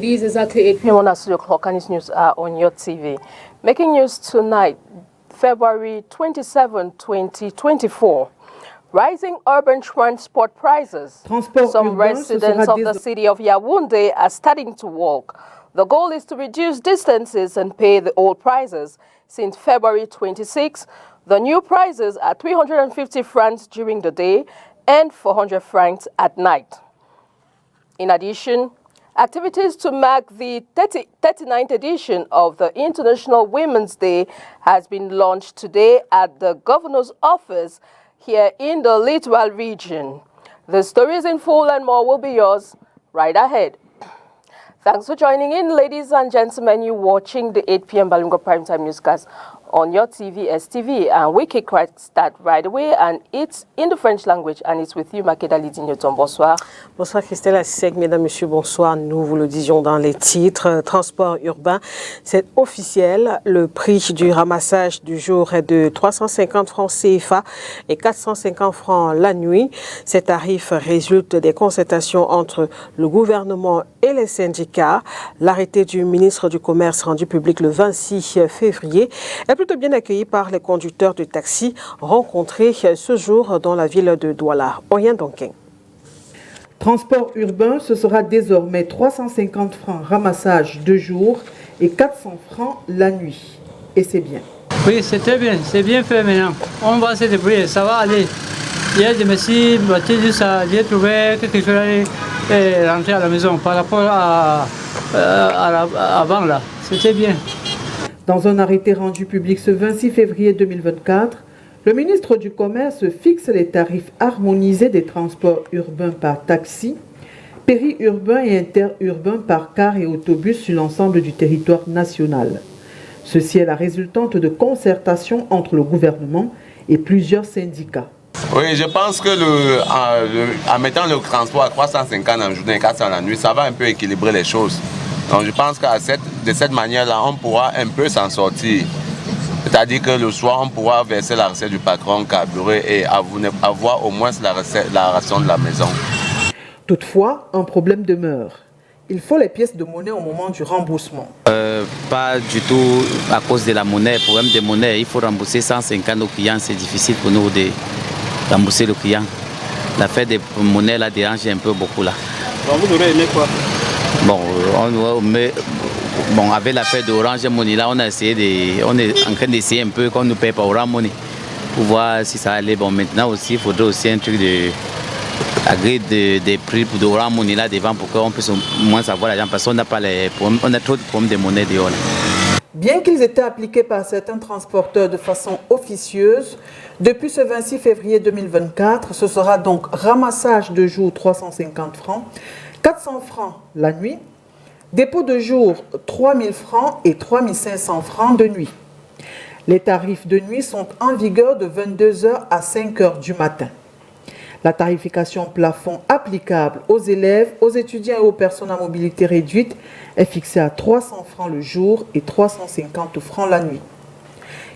It is exactly 8 p.m. on our studio clock, and news are on your TV. Making news tonight, February 27, 2024. Rising urban transport prices. Some residents of the city of Yaoundé are starting to walk. The goal is to reduce distances and pay the old prices. Since February 26, the new prices are 350 francs during the day and 400 francs at night. In addition, activities to mark the 39th edition of the International Women's Day has been launched today at the Governor's office here in the Littoral region. The stories in full and more will be yours right ahead. Thanks for joining in, ladies and gentlemen. You're watching the 8 p.m. Balingo Primetime Newscast on your TV, STV, and we kick start right away, and it's in the French language, and it's with you, Makeda Lidinyoton. Bonsoir. Bonsoir Christelle Assec, mesdames, messieurs, bonsoir. Nous vous le disions dans les titres. Transport urbain, c'est officiel. Le prix du ramassage du jour est de 350 francs CFA et 450 francs la nuit. Ces tarifs résultent des concertations entre le gouvernement et les syndicats. L'arrêté du ministre du Commerce rendu public le 26 février est plutôt bien accueilli par les conducteurs de taxi rencontrés ce jour dans la ville de Douala. Orient Donkin. Transport urbain, ce sera désormais 350 francs ramassage de jour et 400 francs la nuit. Et c'est bien. Oui, c'était bien, c'est bien fait maintenant. On va se débrouiller, ça va aller. Hier, je me suis battu jusqu'à j'ai trouvé quelque chose et rentrer à la maison par rapport à avant là. C'était bien. Dans un arrêté rendu public ce 26 février 2024, le ministre du Commerce fixe les tarifs harmonisés des transports urbains par taxi, périurbains et interurbains par car et autobus sur l'ensemble du territoire national. Ceci est la résultante de concertations entre le gouvernement et plusieurs syndicats. Oui, je pense que en mettant le transport à 350 en journée et 400 la nuit, ça va un peu équilibrer les choses. Donc je pense que de cette manière-là, on pourra un peu s'en sortir. C'est-à-dire que le soir, on pourra verser la recette du patron, carburer et avoir au moins la ration de la maison. Toutefois, un problème demeure. Il faut les pièces de monnaie au moment du remboursement. Pas du tout à cause de la monnaie. Le problème de monnaie, il faut rembourser 150 aux clients. C'est difficile pour nous de rembourser le client. L'affaire de monnaie là dérange un peu beaucoup là. Donc vous aurez aimé quoi? Bon, avec l'affaire d'Orange Money là, on est en train d'essayer un peu qu'on nous paye par Orange Money pour voir si ça allait. Bon, maintenant aussi, il faudrait aussi un truc la grille des prix pour Orange Money là devant pour qu'on puisse au moins savoir l'argent parce qu'on n'a pas on a trop de problèmes de monnaie dehors. Bien qu'ils étaient appliqués par certains transporteurs de façon officieuse, depuis ce 26 février 2024, ce sera donc ramassage de jour 350 francs, 400 francs la nuit, dépôt de jour 3000 francs et 3500 francs de nuit. Les tarifs de nuit sont en vigueur de 22h à 5h du matin. La tarification plafond applicable aux élèves, aux étudiants et aux personnes à mobilité réduite est fixée à 300 francs le jour et 350 francs la nuit.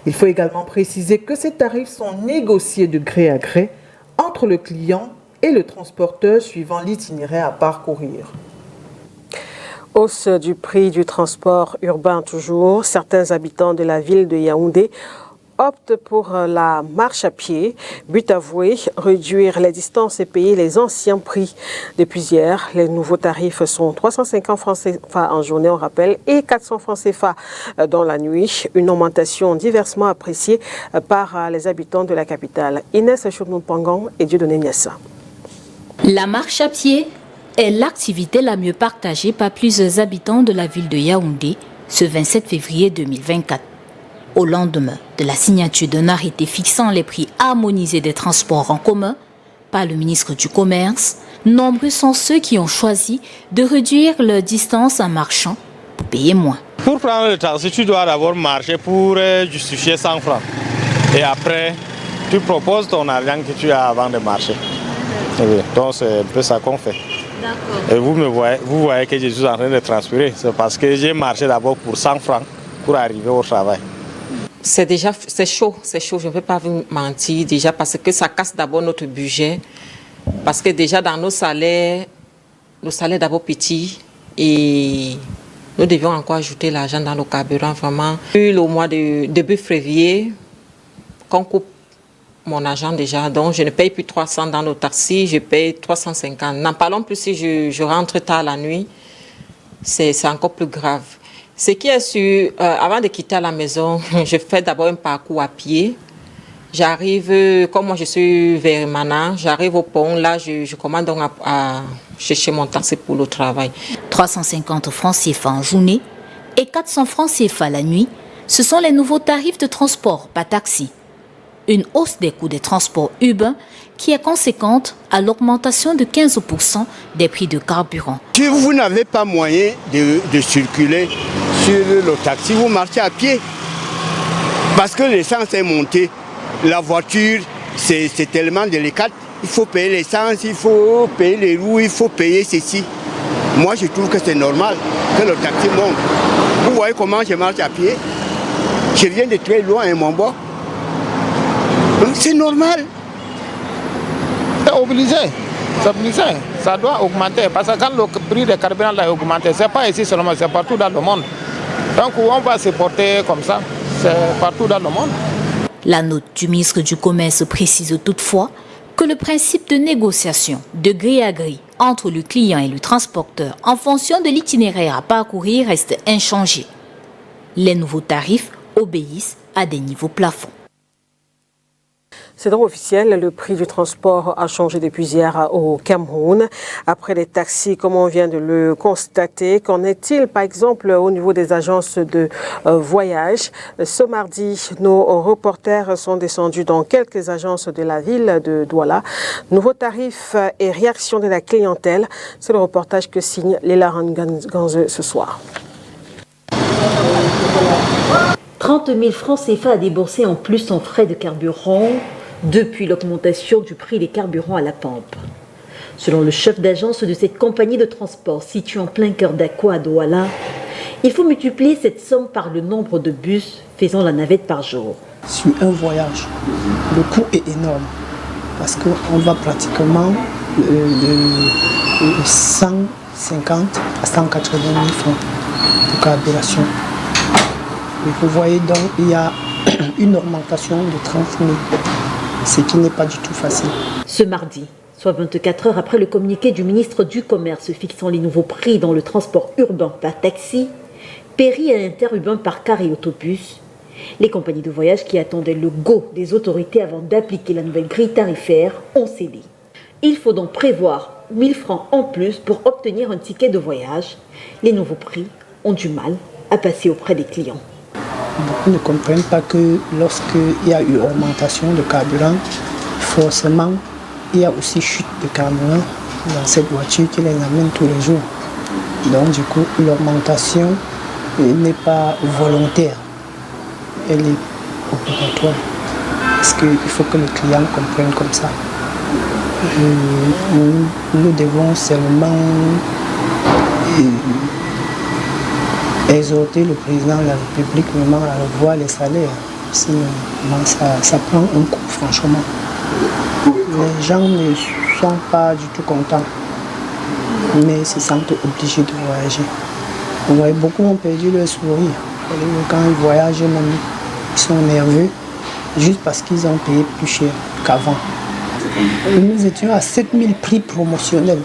Il faut également préciser que ces tarifs sont négociés de gré à gré entre le client et le transporteur suivant l'itinéraire à parcourir. Hausse du prix du transport urbain toujours. Certains habitants de la ville de Yaoundé optent pour la marche à pied. But avoué, réduire les distances et payer les anciens prix. Depuis hier, les nouveaux tarifs sont 350 francs CFA en journée, on rappelle, et 400 francs CFA dans la nuit. Une augmentation diversement appréciée par les habitants de la capitale. Inès Chournou-Pangan et Dieudonné Niassa. La marche à pied est l'activité la mieux partagée par plusieurs habitants de la ville de Yaoundé ce 27 février 2024. Au lendemain de la signature d'un arrêté fixant les prix harmonisés des transports en commun par le ministre du Commerce, nombreux sont ceux qui ont choisi de réduire leur distance en marchant pour payer moins. Pour prendre le taxi, tu dois d'abord marcher pour justifier 100 francs. Et après, tu proposes ton argent que tu as avant de marcher. Oui, donc c'est un peu ça qu'on fait. Et vous voyez que je suis en train de transpirer. C'est parce que j'ai marché d'abord pour 100 francs pour arriver au travail. C'est chaud, je ne vais pas vous mentir déjà parce que ça casse d'abord notre budget. Parce que déjà dans nos salaires d'abord petits, et nous devions encore ajouter l'argent dans le carburant vraiment. Le mois de début février, qu'on coupe mon argent déjà, donc je ne paye plus 300 dans le taxi, je paye 350. N'en parlons plus si je rentre tard la nuit, c'est encore plus grave. Ce qui est sûr, avant de quitter la maison, je fais d'abord un parcours à pied. J'arrive, comme moi je suis vers Mana, j'arrive au pont, là je commande donc à chercher mon taxi pour le travail. 350 francs CFA en journée et 400 francs CFA la nuit, ce sont les nouveaux tarifs de transport par taxi. Une hausse des coûts des transports urbains qui est conséquente à l'augmentation de 15% des prix de carburant. Si vous n'avez pas moyen de circuler sur le taxi, vous marchez à pied. Parce que l'essence est montée. La voiture, c'est tellement délicat. Il faut payer l'essence, il faut payer les roues, il faut payer ceci. Moi, je trouve que c'est normal que le taxi monte. Vous voyez comment je marche à pied? Je viens de très loin, mon bord. C'est normal. C'est obligé. Ça doit augmenter. Parce que quand le prix des carburants a augmenté, ce n'est pas ici seulement, c'est partout dans le monde. Donc on va se porter comme ça. C'est partout dans le monde. La note du ministre du Commerce précise toutefois que le principe de négociation de gré à gré entre le client et le transporteur en fonction de l'itinéraire à parcourir reste inchangé. Les nouveaux tarifs obéissent à des niveaux plafonds. C'est donc officiel, le prix du transport a changé depuis hier au Cameroun. Après les taxis, comme on vient de le constater, qu'en est-il par exemple au niveau des agences de voyage? Ce mardi, nos reporters sont descendus dans quelques agences de la ville de Douala. Nouveaux tarifs et réactions de la clientèle, c'est le reportage que signe Léla Ranganze ce soir. 30 000 francs CFA à débourser en plus en frais de carburant depuis l'augmentation du prix des carburants à la pompe. Selon le chef d'agence de cette compagnie de transport située en plein cœur d'Akwa à Douala, il faut multiplier cette somme par le nombre de bus faisant la navette par jour. Sur un voyage, le coût est énorme parce qu'on va pratiquement de 150 à 180 000 francs de carburation. Et vous voyez donc, il y a une augmentation de 30 000, ce qui n'est pas du tout facile. Ce mardi, soit 24 heures après le communiqué du ministre du Commerce fixant les nouveaux prix dans le transport urbain par taxi, péri et interurbain par car et autobus, les compagnies de voyage qui attendaient le go des autorités avant d'appliquer la nouvelle grille tarifaire ont cédé. Il faut donc prévoir 1 000 francs en plus pour obtenir un ticket de voyage. Les nouveaux prix ont du mal à passer auprès des clients. Beaucoup ne comprennent pas que lorsqu'il y a eu augmentation de carburant, forcément, il y a aussi chute de carburant dans cette voiture qui les amène tous les jours. Donc du coup, l'augmentation n'est pas volontaire, elle est obligatoire. Parce qu'il faut que le client comprenne comme ça. Nous devons seulement exhorter le président de la République vraiment à revoir les salaires. Sinon, ça prend un coup, franchement. Les gens ne sont pas du tout contents, mais se sentent obligés de voyager. Vous voyez, beaucoup ont perdu leur sourire. Quand ils voyagent, même, ils sont nerveux, juste parce qu'ils ont payé plus cher qu'avant. Nous étions à 7 000 prix promotionnels.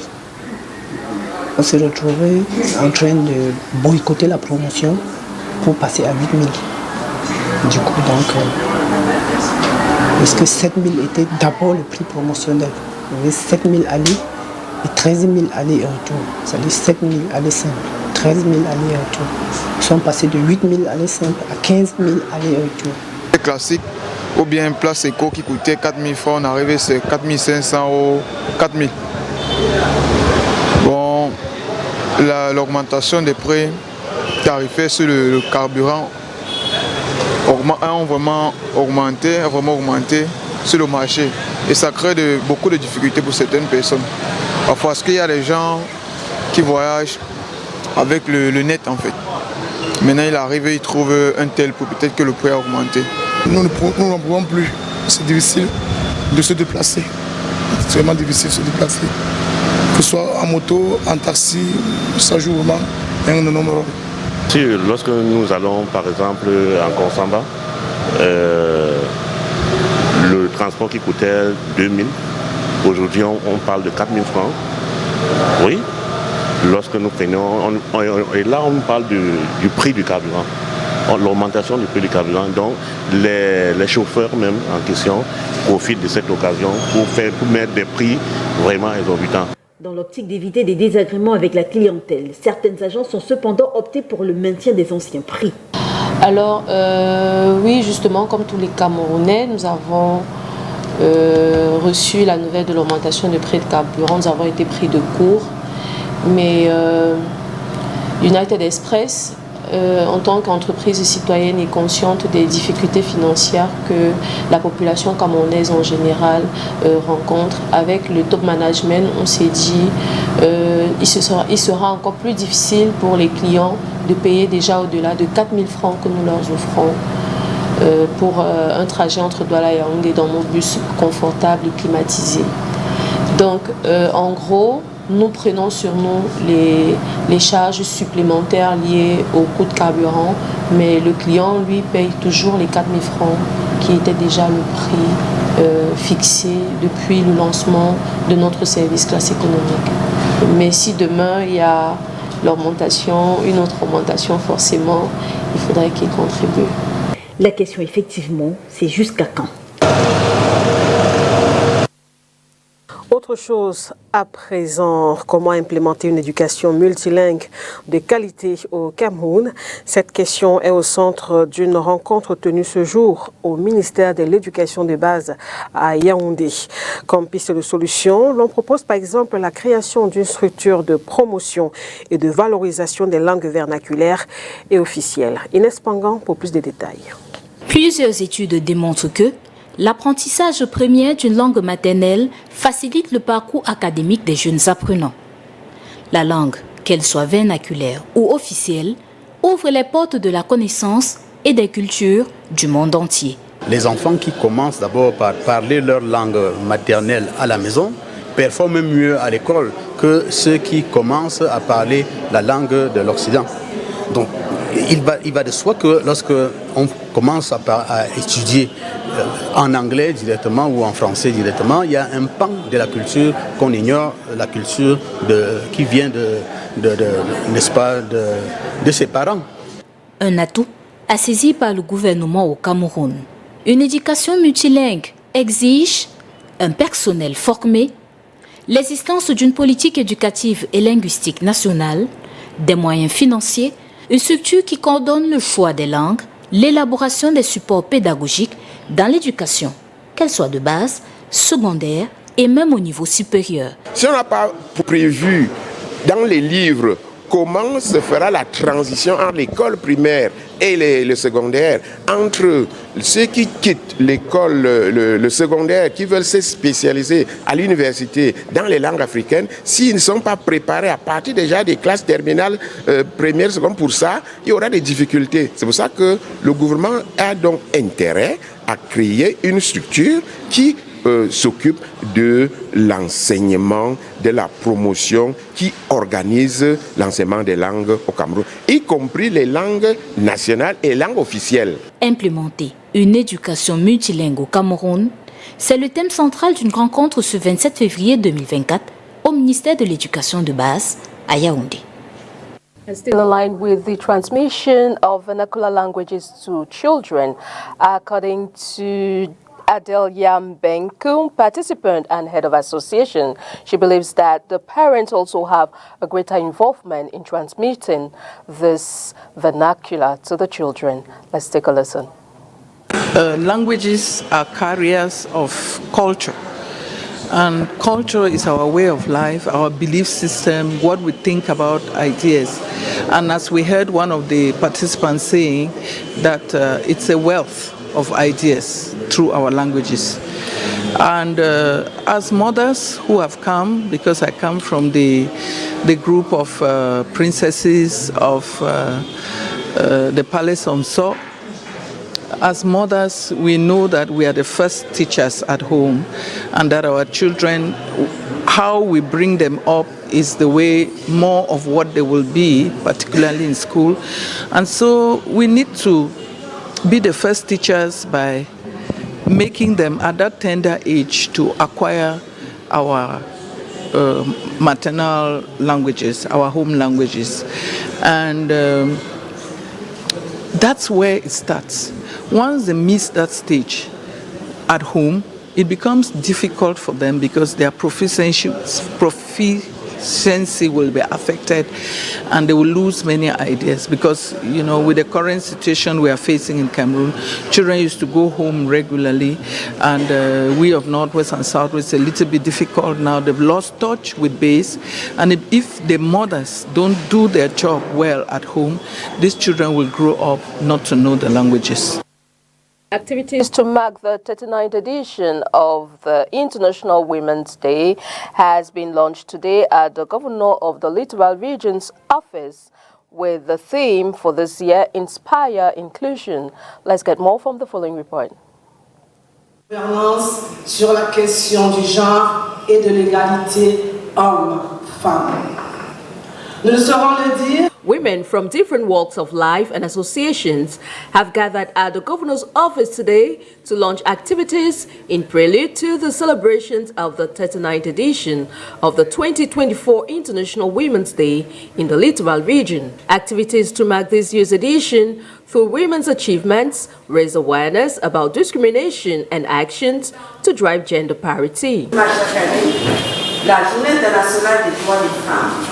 On s'est retrouvé en train de boycotter la promotion pour passer à 8 000. Du coup, donc, parce que 7 000 était d'abord le prix promotionnel. Il y avait 7 000 allées et 13 000 allées et retour. C'est-à-dire 7 000 allées simples, 13 000 allées et retour. Ils sont passés de 8 000 allées simples à 15 000 allées et retour. Classique, ou bien place éco qui coûtait 4 000 francs, on arrivait c'est 4 500 ou 4 000. Bon, l'augmentation des prix tarifaires sur le carburant ont vraiment augmenté sur le marché. Et ça crée beaucoup de difficultés pour certaines personnes. Parfois, parce qu'il y a des gens qui voyagent avec le net en fait. Maintenant, il arrive et il trouve un tel pour peut-être que le prix a augmenté. Nous n'en pouvons plus. C'est difficile de se déplacer. C'est vraiment difficile de se déplacer. que ce soit en moto, en taxi, ça joue vraiment un énorme rôle. Si, lorsque nous allons par exemple en Konsamba, le transport qui coûtait 2000, aujourd'hui on parle de 4000 francs. Oui, lorsque nous prenons, et là on parle du prix du carburant, l'augmentation du prix du carburant. Donc les chauffeurs même en question profitent de cette occasion pour mettre des prix vraiment exorbitants. Dans l'optique d'éviter des désagréments avec la clientèle, certaines agences ont cependant opté pour le maintien des anciens prix. Alors, oui, justement, comme tous les Camerounais, nous avons reçu la nouvelle de l'augmentation du prix de carburant. Nous avons été pris de court. Mais United Express, en tant qu'entreprise citoyenne, est consciente des difficultés financières que la population camerounaise en général rencontre. Avec le top management, on s'est dit il sera encore plus difficile pour les clients de payer déjà au-delà de 4000 francs que nous leur offrons pour un trajet entre Douala et Yaoundé dans nos bus confortables et climatisés. Donc, en gros, nous prenons sur nous les charges supplémentaires liées au coût de carburant, mais le client, lui, paye toujours les 4000 francs qui était déjà le prix fixé depuis le lancement de notre service classe économique. Mais si demain, il y a l'augmentation, une autre augmentation, forcément, il faudrait qu'il contribue. La question, effectivement, c'est jusqu'à quand? Autre chose à présent, comment implémenter une éducation multilingue de qualité au Cameroun? Cette question est au centre d'une rencontre tenue ce jour au ministère de l'Éducation de base à Yaoundé. Comme piste de solution, l'on propose par exemple la création d'une structure de promotion et de valorisation des langues vernaculaires et officielles. Inès Pangan pour plus de détails. Plusieurs études démontrent que l'apprentissage premier d'une langue maternelle facilite le parcours académique des jeunes apprenants. La langue, qu'elle soit vernaculaire ou officielle, ouvre les portes de la connaissance et des cultures du monde entier. Les enfants qui commencent d'abord par parler leur langue maternelle à la maison performent mieux à l'école que ceux qui commencent à parler la langue de l'Occident. Donc, il va de soi que lorsque on commence à étudier en anglais directement ou en français directement, il y a un pan de la culture qu'on ignore, la culture qui vient n'est-ce pas, de ses parents. Un atout à saisir par le gouvernement au Cameroun. Une éducation multilingue exige un personnel formé, l'existence d'une politique éducative et linguistique nationale, des moyens financiers, une structure qui coordonne le choix des langues, l'élaboration des supports pédagogiques dans l'éducation, qu'elle soit de base, secondaire et même au niveau supérieur. Si on n'a pas prévu dans les livres comment se fera la transition entre l'école primaire et le secondaire, entre ceux qui quittent l'école, le secondaire, qui veulent se spécialiser à l'université dans les langues africaines, s'ils ne sont pas préparés à partir déjà des classes terminales, première, seconde, pour ça, il y aura des difficultés. C'est pour ça que le gouvernement a donc intérêt à créer une structure qui s'occupe de l'enseignement, de la promotion, qui organise l'enseignement des langues au Cameroun, y compris les langues nationales et les langues officielles. Implémenter une éducation multilingue au Cameroun, c'est le thème central d'une rencontre ce 27 février 2024 au ministère de l'Éducation de base à Yaoundé. Still in line with the transmission of vernacular languages to children, according to Adele Yambenkum, participant and head of association. She believes that the parents also have a greater involvement in transmitting this vernacular to the children. Let's take a listen. Languages are carriers of culture. And culture is our way of life, our belief system, what we think about ideas. And as we heard one of the participants saying, that it's a wealth of ideas through our languages. And as mothers who have come, because I come from the group of princesses of the Palace on So, as mothers, we know that we are the first teachers at home and that our children how we bring them up is the way more of what they will be, particularly in school. And so we need to be the first teachers by making them at that tender age to acquire our maternal languages, our home languages. And that's where it starts. Once they miss that stage at home, it becomes difficult for them because their proficiency will be affected and they will lose many ideas because, you know, with the current situation we are facing in Cameroon, children used to go home regularly and we of Northwest and Southwest, it's a little bit difficult now. They've lost touch with base, and if the mothers don't do their job well at home, these children will grow up not to know the languages. Activities to mark the 39th edition of the International Women's Day has been launched today at the Governor of the Littoral Region's office with the theme for this year, Inspire Inclusion. Let's get more from the following report. Gouvernance sur la question du genre et de l'égalité homme-femme. Nous saurons le dire. Women from different walks of life and associations have gathered at the governor's office today to launch activities in prelude to the celebrations of the 39th edition of the 2024 International Women's Day in the Littoral region. Activities to mark this year's edition through women's achievements raise awareness about discrimination and actions to drive gender parity. La Journée internationale des droits des femmes.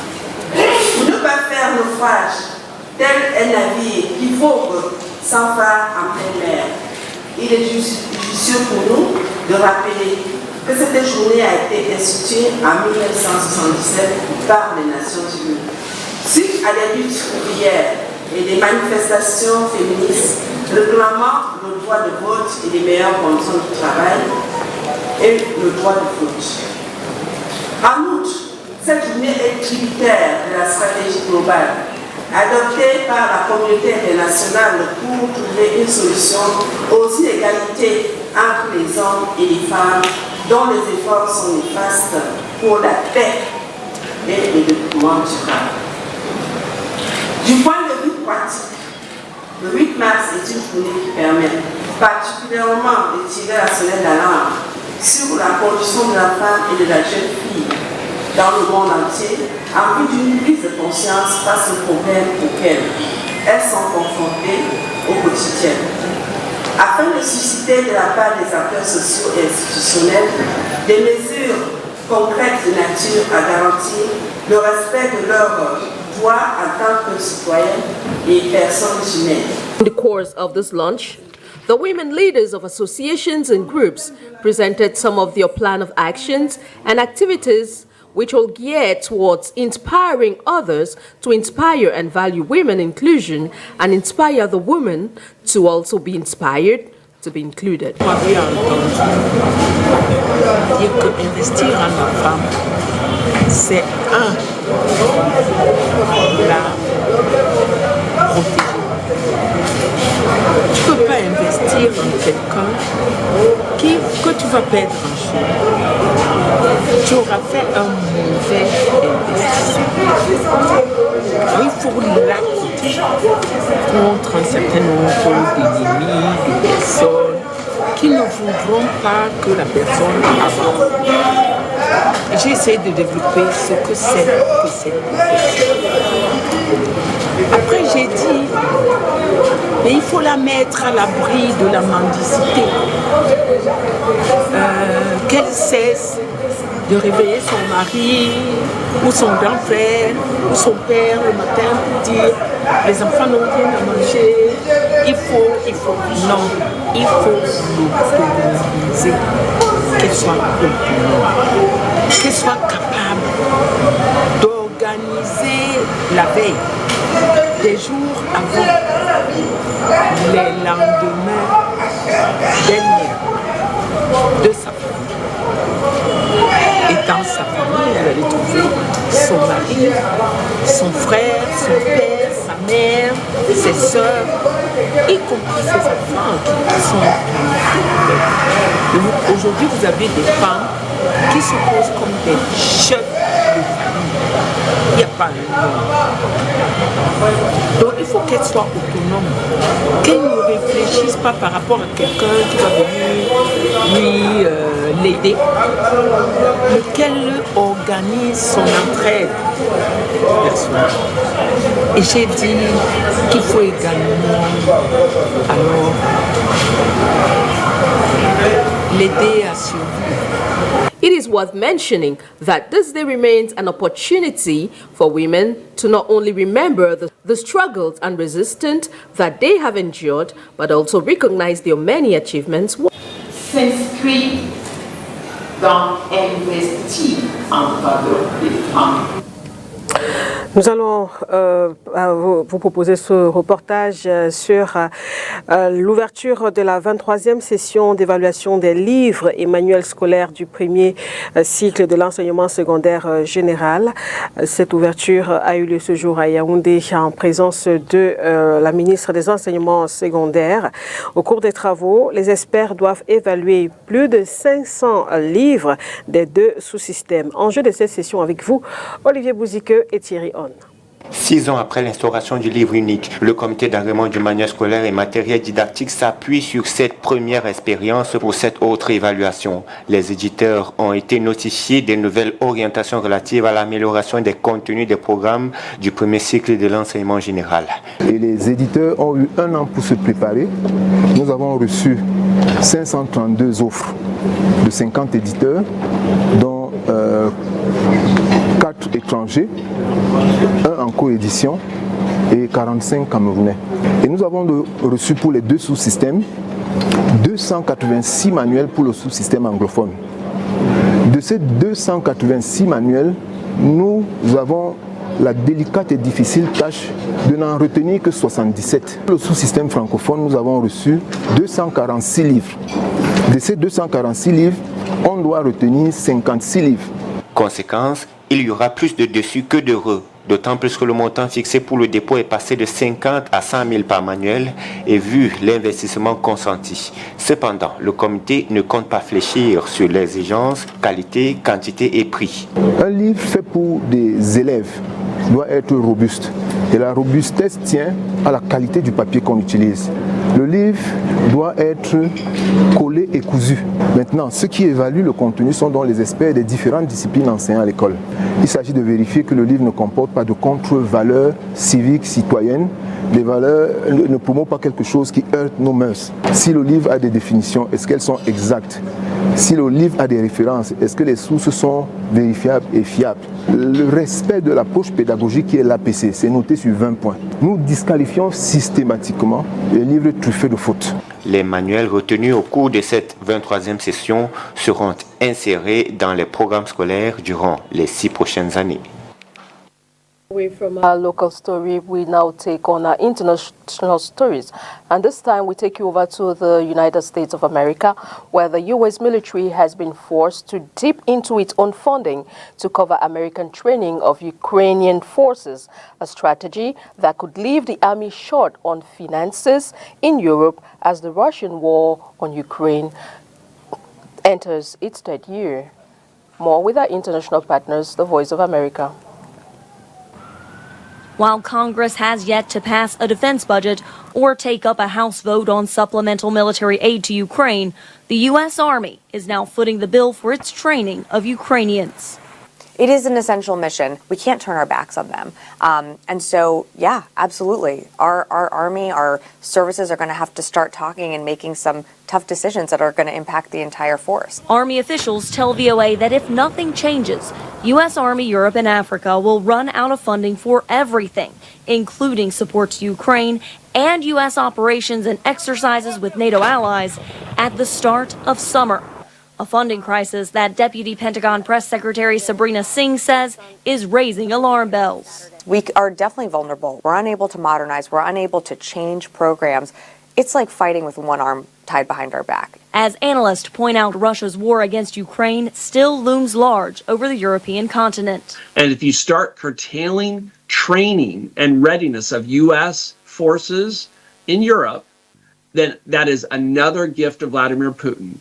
Pour ne pas faire naufrage tel un navire qui vogue sans phare en pleine mer, il est judicieux pour nous de rappeler que cette journée a été instituée en 1977 par les Nations Unies. Suite à des luttes ouvrières et des manifestations féministes réclamant le droit de vote et les meilleures conditions de travail et le droit de vote. En outre, cette journée est tributaire de la stratégie globale adoptée par la communauté internationale pour trouver une solution aux inégalités entre les hommes et les femmes dont les efforts sont néfastes pour la paix et le développement durable. Du point de vue pratique, le 8 mars est une journée qui permet particulièrement de tirer la sonnette d'alarme sur la condition de la femme et de la jeune fille dans le monde entier, en vue d'une prise de conscience face aux problèmes auxquels elles sont confrontées au quotidien. Afin de susciter de la part des acteurs sociaux et institutionnels des mesures concrètes de nature à garantir le respect de leurs droits en tant que citoyennes et personnes humaines. In the course of this launch, the women leaders of associations and groups presented some of their plan of actions and activities which will gear towards inspiring others to inspire and value women inclusion and inspire the women to also be inspired to be included. Vous m'avez entendu dire que investir en la femme, c'est la protéger. Tu ne peux pas investir en quelqu'un que tu vas perdre un jour. Tu auras fait un mauvais investissement. Il faut la protéger contre un certain nombre d'ennemis, de personnes qui ne voudront pas que la personne avance. J'ai essayé de développer ce que c'est que cette profession. Après, j'ai dit, mais il faut la mettre à l'abri de la mendicité. Qu'elle cesse de réveiller son mari ou son grand frère ou son père le matin pour dire les enfants n'ont rien à manger. Il faut, non, il faut l'autoriser, qu'elle soit autonome, qu'elle soit capable d'organiser la veille, des jours avant, les lendemains d'elle-même, de sa famille. Et dans sa famille, elle allait trouver son mari, son frère, son père, sa mère, ses soeurs, y compris ses enfants qui sont. Aujourd'hui, vous avez des femmes qui se posent comme des chefs de famille. Il n'y a pas un nom. Donc il faut qu'elle soit autonome, qu'elle ne réfléchisse pas par rapport à quelqu'un qui va venir lui l'aider, mais qu'elle organise son entraide personnelle. Et j'ai dit qu'il faut également alors l'aider à survivre. It is worth mentioning that this day remains an opportunity for women to not only remember the struggles and resistance that they have endured, but also recognize their many achievements. S'inscrit dans investir en faveur des femmes. Nous allons vous proposer ce reportage sur l'ouverture de la 23e session d'évaluation des livres et manuels scolaires du premier cycle de l'enseignement secondaire général. Cette ouverture a eu lieu ce jour à Yaoundé en présence de la ministre des Enseignements secondaires. Au cours des travaux, les experts doivent évaluer plus de 500 livres des deux sous-systèmes. Enjeu de cette session avec vous, Olivier Bouzique et Thierry Hon. 6 ans après l'instauration du livre unique, le comité d'agrément du manuel scolaire et matériel didactique s'appuie sur cette première expérience pour cette autre évaluation. Les éditeurs ont été notifiés des nouvelles orientations relatives à l'amélioration des contenus des programmes du premier cycle de l'enseignement général. Et les éditeurs ont eu 1 an pour se préparer. Nous avons reçu 532 offres de 50 éditeurs, dont 4 étrangers, 1 en coédition et 45 Camerounais. Et nous avons reçu pour les deux sous-systèmes 286 manuels pour le sous-système anglophone. De ces 286 manuels, nous avons la délicate et difficile tâche de n'en retenir que 77. Pour le sous-système francophone, nous avons reçu 246 livres. De ces 246 livres, on doit retenir 56 livres. Conséquence, il y aura plus de dessus que d'heureux, d'autant plus que le montant fixé pour le dépôt est passé de 50 à 100 000 par manuel et vu l'investissement consenti. Cependant, le comité ne compte pas fléchir sur l'exigence, qualité, quantité et prix. Un livre fait pour des élèves doit être robuste et la robustesse tient à la qualité du papier qu'on utilise. Le livre doit être collé et cousu. Maintenant, ceux qui évaluent le contenu sont donc les experts des différentes disciplines enseignées à l'école. Il s'agit de vérifier que le livre ne comporte pas de contre-valeurs civiques, citoyennes. Les valeurs ne promeuvent pas quelque chose qui heurte nos mœurs. Si le livre a des définitions, est-ce qu'elles sont exactes? Si le livre a des références, est-ce que les sources sont vérifiables et fiables? Le respect de l'approche pédagogique qui est l'APC, c'est noté sur 20 points. Nous disqualifions systématiquement les livres truffés de fautes. Les manuels retenus au cours de cette 23e session seront insérés dans les programmes scolaires durant les 6 prochaines années. Away from our local story, we now take on our international stories. And this time we take you over to the United States of America, where the U.S. military has been forced to dip into its own funding to cover American training of Ukrainian forces, a strategy that could leave the army short on finances in Europe as the Russian war on Ukraine enters its 3rd year. More with our international partners, the Voice of America. While Congress has yet to pass a defense budget or take up a House vote on supplemental military aid to Ukraine, the U.S. Army is now footing the bill for its training of Ukrainians. It is an essential mission. We can't turn our backs on them. And so, yeah, absolutely. Our Army, our services are going to have to start talking and making some tough decisions that are going to impact the entire force. Army officials tell VOA that if nothing changes, U.S. Army Europe and Africa will run out of funding for everything, including support to Ukraine and U.S. operations and exercises with NATO allies at the start of summer. A funding crisis that Deputy Pentagon Press Secretary Sabrina Singh says is raising alarm bells. We are definitely vulnerable. We're unable to modernize. We're unable to change programs. It's like fighting with one arm tied behind our back. As analysts point out, Russia's war against Ukraine still looms large over the European continent. And if you start curtailing training and readiness of U.S. forces in Europe, then that is another gift of Vladimir Putin.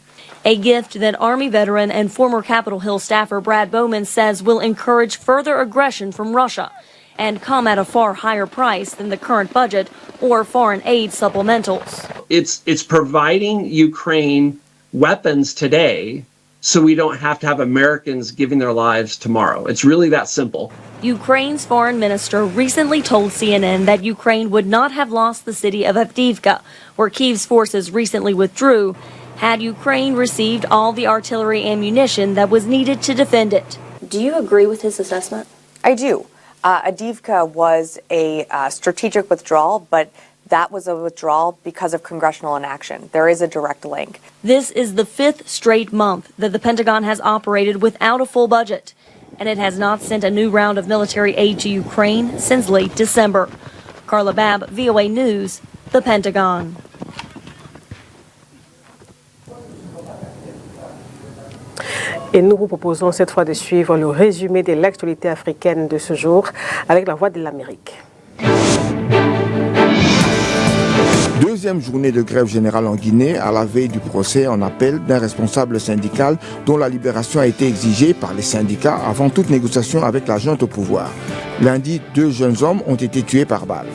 a gift that Army veteran and former Capitol Hill staffer Brad Bowman says will encourage further aggression from Russia and come at a far higher price than the current budget or foreign aid supplementals. It's providing Ukraine weapons today so we don't have to have Americans giving their lives tomorrow. It's really that simple. Ukraine's foreign minister recently told CNN that Ukraine would not have lost the city of Avdiivka, where Kyiv's forces recently withdrew, had Ukraine received all the artillery ammunition that was needed to defend it. Do you agree with his assessment? I do. Avdiivka was a strategic withdrawal, but that was a withdrawal because of congressional inaction. There is a direct link. This is the 5th straight month that the Pentagon has operated without a full budget, and it has not sent a new round of military aid to Ukraine since late December. Carla Babb, VOA News, the Pentagon. Et nous vous proposons cette fois de suivre le résumé de l'actualité africaine de ce jour avec la Voix de l'Amérique. Deuxième journée de grève générale en Guinée à la veille du procès en appel d'un responsable syndical dont la libération a été exigée par les syndicats avant toute négociation avec la junte au pouvoir. Lundi, 2 jeunes hommes ont été tués par balle.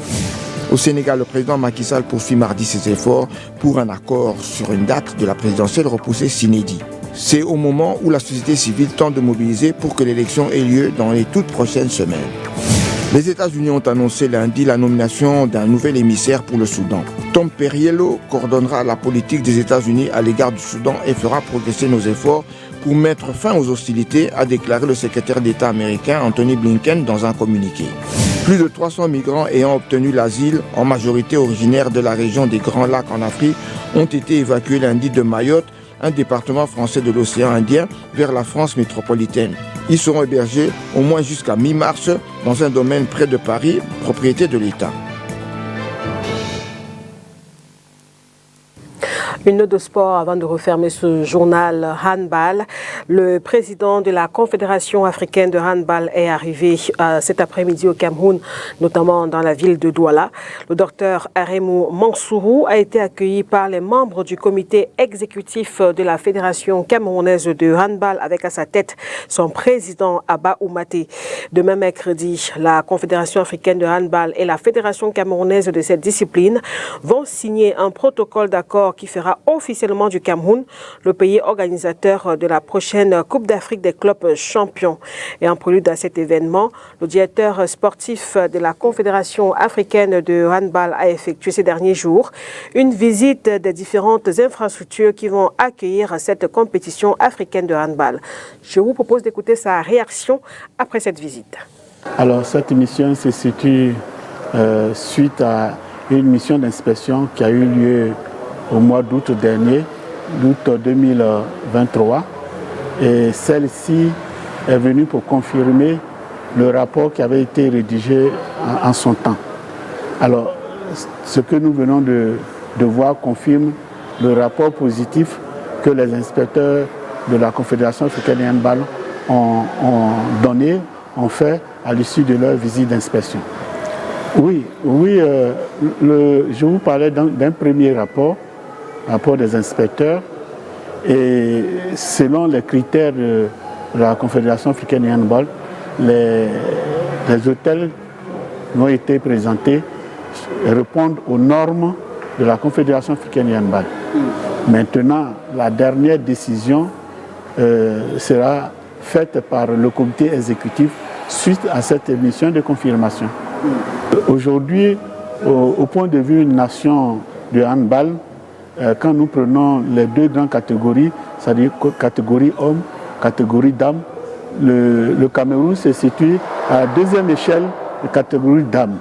Au Sénégal, le président Macky Sall poursuit mardi ses efforts pour un accord sur une date de la présidentielle repoussée sine die. C'est au moment où la société civile tente de mobiliser pour que l'élection ait lieu dans les toutes prochaines semaines. Les États-Unis ont annoncé lundi la nomination d'un nouvel émissaire pour le Soudan. Tom Perriello coordonnera la politique des États-Unis à l'égard du Soudan et fera progresser nos efforts pour mettre fin aux hostilités, a déclaré le secrétaire d'État américain Anthony Blinken dans un communiqué. Plus de 300 migrants ayant obtenu l'asile, en majorité originaires de la région des Grands Lacs en Afrique, ont été évacués lundi de Mayotte, un département français de l'océan Indien, vers la France métropolitaine. Ils seront hébergés au moins jusqu'à mi-mars dans un domaine près de Paris, propriété de l'État. Une note de sport avant de refermer ce journal handball. Le président de la Confédération africaine de handball est arrivé cet après-midi au Cameroun, notamment dans la ville de Douala. Le docteur Aremou Mansourou a été accueilli par les membres du comité exécutif de la Fédération camerounaise de handball avec à sa tête son président Abba Oumaté. Demain mercredi, la Confédération africaine de handball et la Fédération camerounaise de cette discipline vont signer un protocole d'accord qui fera officiellement du Cameroun le pays organisateur de la prochaine Coupe d'Afrique des clubs champions. Et en prélude à cet événement, le directeur sportif de la Confédération africaine de handball a effectué ces derniers jours une visite des différentes infrastructures qui vont accueillir cette compétition africaine de handball. Je vous propose d'écouter sa réaction après cette visite. Alors cette mission se situe suite à une mission d'inspection qui a eu lieu au mois d'août dernier, d'août 2023. Et celle-ci est venue pour confirmer le rapport qui avait été rédigé en son temps. Alors, ce que nous venons de voir confirme le rapport positif que les inspecteurs de la Confédération africaine de handball ont fait à l'issue de leur visite d'inspection. Oui, je vous parlais d'un premier rapport des inspecteurs, et selon les critères de la Confédération africaine de handball, les hôtels qui ont été présentés répondent aux normes de la Confédération africaine de handball. Maintenant, la dernière décision sera faite par le comité exécutif suite à cette mission de confirmation. Aujourd'hui, au point de vue nation de handball, quand nous prenons les deux grandes catégories, c'est-à-dire catégorie hommes, catégorie dames, le Cameroun se situe à la deuxième échelle de catégorie dames.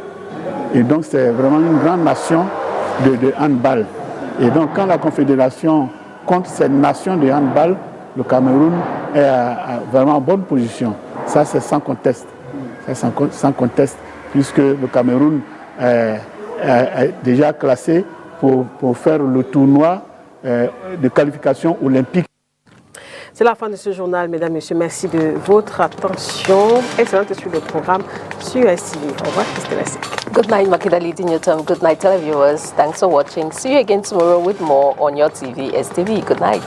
Et donc c'est vraiment une grande nation de handball. Et donc quand la Confédération compte cette nation de handball, le Cameroun est vraiment en bonne position. Ça c'est sans conteste. C'est sans conteste, puisque le Cameroun est déjà classé pour faire le tournoi de qualification olympique. C'est la fin de ce journal, mesdames, messieurs. Merci de votre attention. Excellente suite de programme sur STV. Au revoir, Christelle. Good night, Makidali Dinyotam. Good night, televiewers. Thanks for watching. See you again tomorrow with more on your TV, STV. Good night.